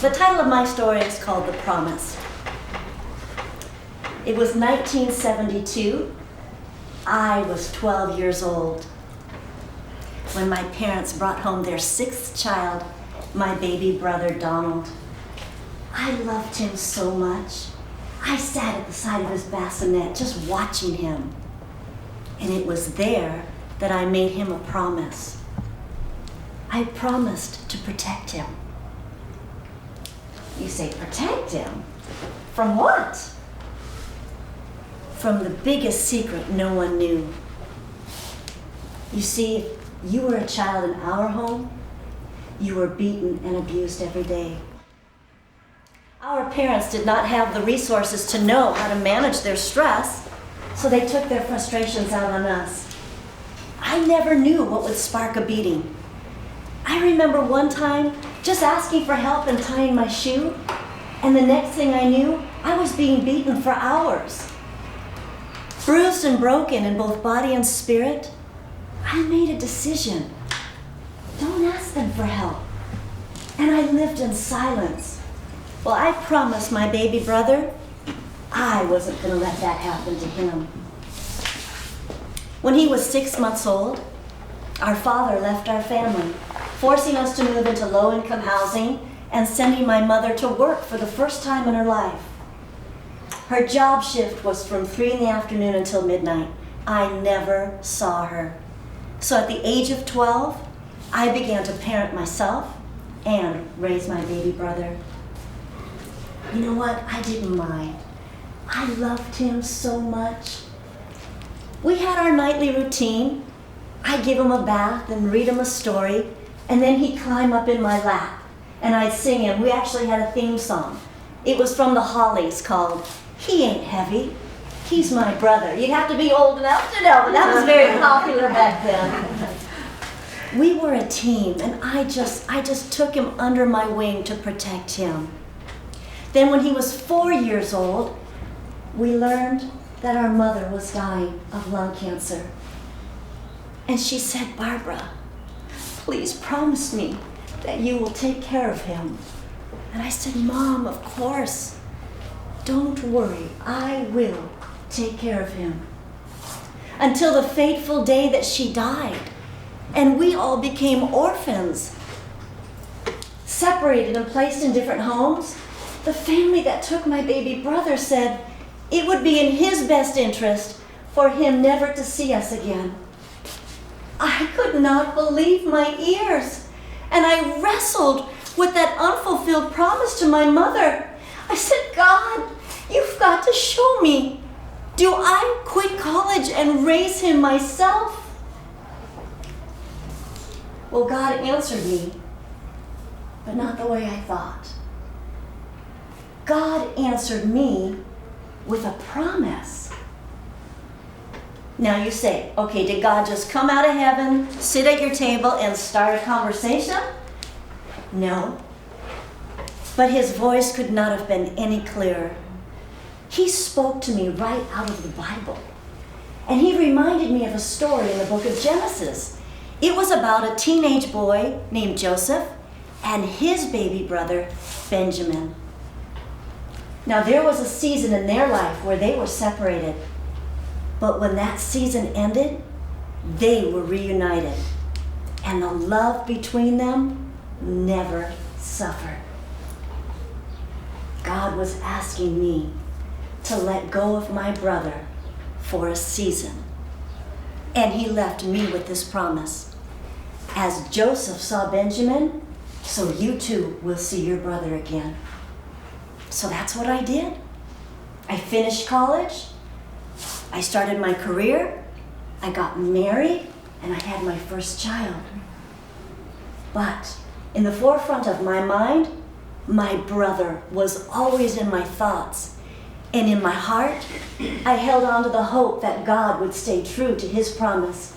The title of my story is called The Promise. It was 1972. I was 12 years old when my parents brought home their sixth child, my baby brother Donald. I loved him so much. I sat at the side of his bassinet just watching him. And it was there that I made him a promise. I promised to protect him. You say, protect him? From what? From the biggest secret no one knew. You see, if you were a child in our home, you were beaten and abused every day. Our parents did not have the resources to know how to manage their stress, so they took their frustrations out on us. I never knew what would spark a beating. I remember one time just asking for help in tying my shoe, and the next thing I knew, I was being beaten for hours. Bruised and broken in both body and spirit, I made a decision. Don't ask them for help. And I lived in silence. Well, I promised my baby brother I wasn't going to let that happen to him. When he was 6 months old, our father left our family, forcing us to move into low-income housing and sending my mother to work for the first time in her life. Her job shift was from 3 in the afternoon until midnight. I never saw her. So at the age of 12, I began to parent myself and raise my baby brother. You know what? I didn't mind. I loved him so much. We had our nightly routine. I'd give him a bath and read him a story, and then he'd climb up in my lap, and I'd sing him. We actually had a theme song. It was from the Hollies called He Ain't Heavy, He's My Brother. You'd have to be old enough to know, but that was very popular back then. We were a team, and I just took him under my wing to protect him. Then when he was 4 years old, we learned that our mother was dying of lung cancer. And she said, Barbara, please promise me that you will take care of him. And I said, Mom, of course. Don't worry, I will take care of him. Until the fateful day that she died, and we all became orphans. Separated and placed in different homes, the family that took my baby brother said it would be in his best interest for him never to see us again. I could not believe my ears, and I wrestled with that unfulfilled promise to my mother. I said, God, you've got to show me. Do I quit college and raise him myself? Well, God answered me, but not the way I thought. God answered me with a promise. Now you say, okay, did God just come out of heaven, sit at your table, and start a conversation? No. But his voice could not have been any clearer. He spoke to me right out of the Bible. And he reminded me of a story in the book of Genesis. It was about a teenage boy named Joseph and his baby brother, Benjamin. Now there was a season in their life where they were separated. But when that season ended, they were reunited. And the love between them never suffered. God was asking me to let go of my brother for a season. And he left me with this promise. As Joseph saw Benjamin, so you too will see your brother again. So that's what I did. I finished college. I started my career. I got married, and I had my first child. But in the forefront of my mind, my brother was always in my thoughts. And in my heart, I held on to the hope that God would stay true to his promise.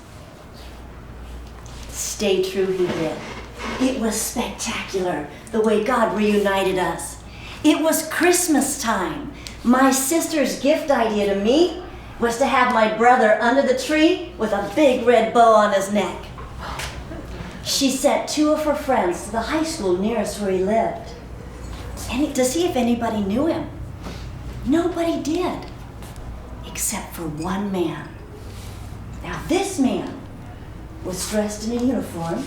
Stay true he did. It was spectacular, the way God reunited us. It was Christmas time. My sister's gift idea to me was to have my brother under the tree with a big red bow on his neck. She sent 2 of her friends to the high school nearest where he lived. to see if anybody knew him. Nobody did, except for one man. Now this man was dressed in a uniform,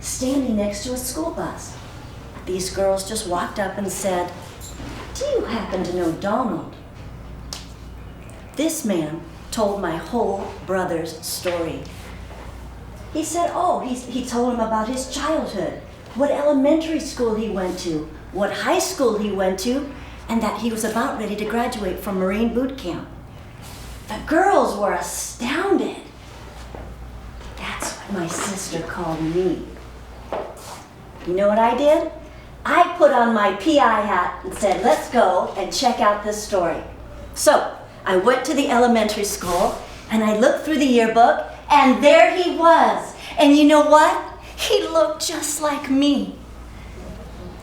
standing next to a school bus. These girls just walked up and said, "Do you happen to know Donald?" This man told my whole brother's story. He said, he told him about his childhood, what elementary school he went to, what high school he went to, and that he was about ready to graduate from Marine boot camp. The girls were astounded. That's what my sister called me. You know what I did? I put on my PI hat and said, "Let's go and check out this story." So I went to the elementary school and I looked through the yearbook, and there he was. And you know what? He looked just like me.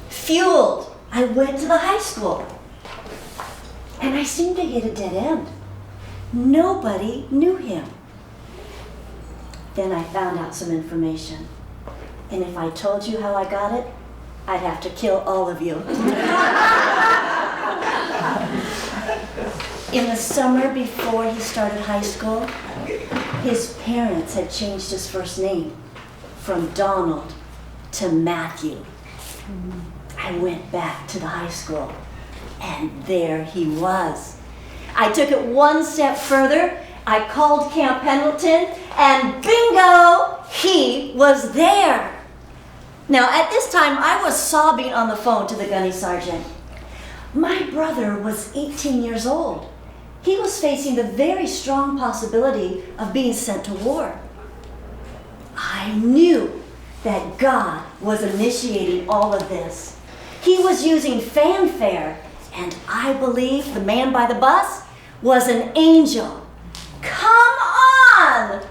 Fueled, I went to the high school. And I seemed to hit a dead end. Nobody knew him. Then I found out some information. And if I told you how I got it, I'd have to kill all of you. In the summer before he started high school, his parents had changed his first name from Donald to Matthew. I went back to the high school, and there he was. I took it one step further. I called Camp Pendleton, and bingo, he was there. Now, at this time, I was sobbing on the phone to the gunny sergeant. My brother was 18 years old. He was facing the very strong possibility of being sent to war. I knew that God was initiating all of this. He was using fanfare, and I believe the man by the bus was an angel. Come on!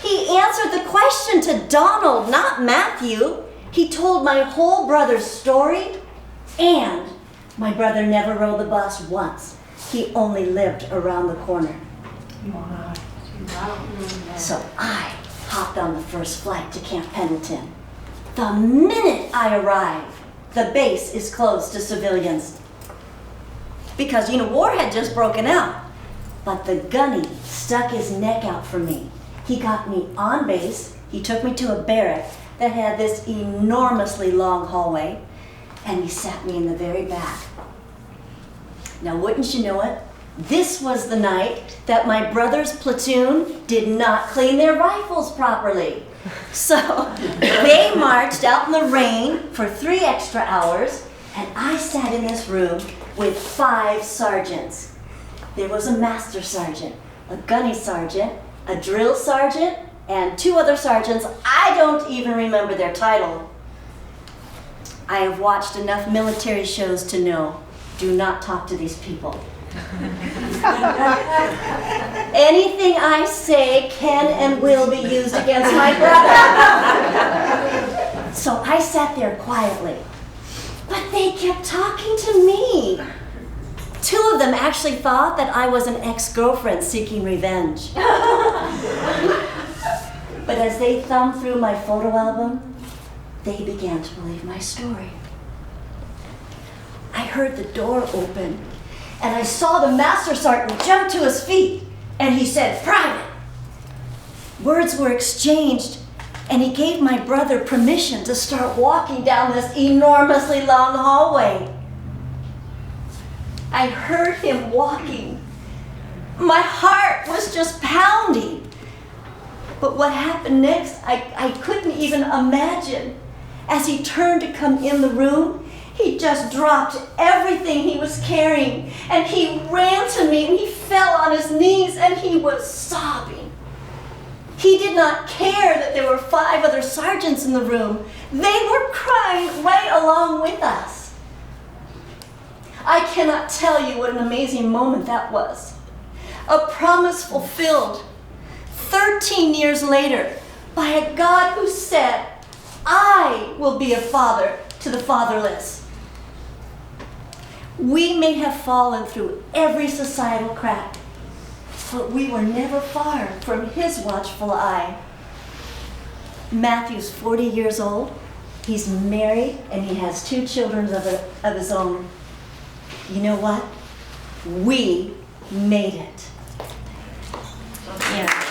He answered the question to Donald, not Matthew. He told my whole brother's story, and my brother never rode the bus once. He only lived around the corner. So I hopped on the first flight to Camp Pendleton. The minute I arrived, the base is closed to civilians. Because, war had just broken out. But the gunny stuck his neck out for me. He got me on base. He took me to a barrack that had this enormously long hallway, and he sat me in the very back. Now, wouldn't you know it, this was the night that my brother's platoon did not clean their rifles properly. So they marched out in the rain for 3 extra hours, and I sat in this room with 5 sergeants. There was a master sergeant, a gunny sergeant, a drill sergeant, and 2 other sergeants. I don't even remember their title. I have watched enough military shows to know, do not talk to these people. Anything I say can and will be used against my brother. So I sat there quietly, but they kept talking to me. 2 of them actually thought that I was an ex-girlfriend seeking revenge. But as they thumbed through my photo album, they began to believe my story. I heard the door open, and I saw the master sergeant jump to his feet, and he said, "Private." Words were exchanged, and he gave my brother permission to start walking down this enormously long hallway. I heard him walking. My heart was just pounding. But what happened next, I couldn't even imagine. As he turned to come in the room, he just dropped everything he was carrying, and he ran to me, and he fell on his knees, and he was sobbing. He did not care that there were 5 other sergeants in the room. They were crying right along with us. I cannot tell you what an amazing moment that was. A promise fulfilled 13 years later by a God who said, "I will be a father to the fatherless." We may have fallen through every societal crack, but we were never far from his watchful eye. Matthew's 40 years old, He's married and he has 2 children of his own. You know what? We made it. Yeah.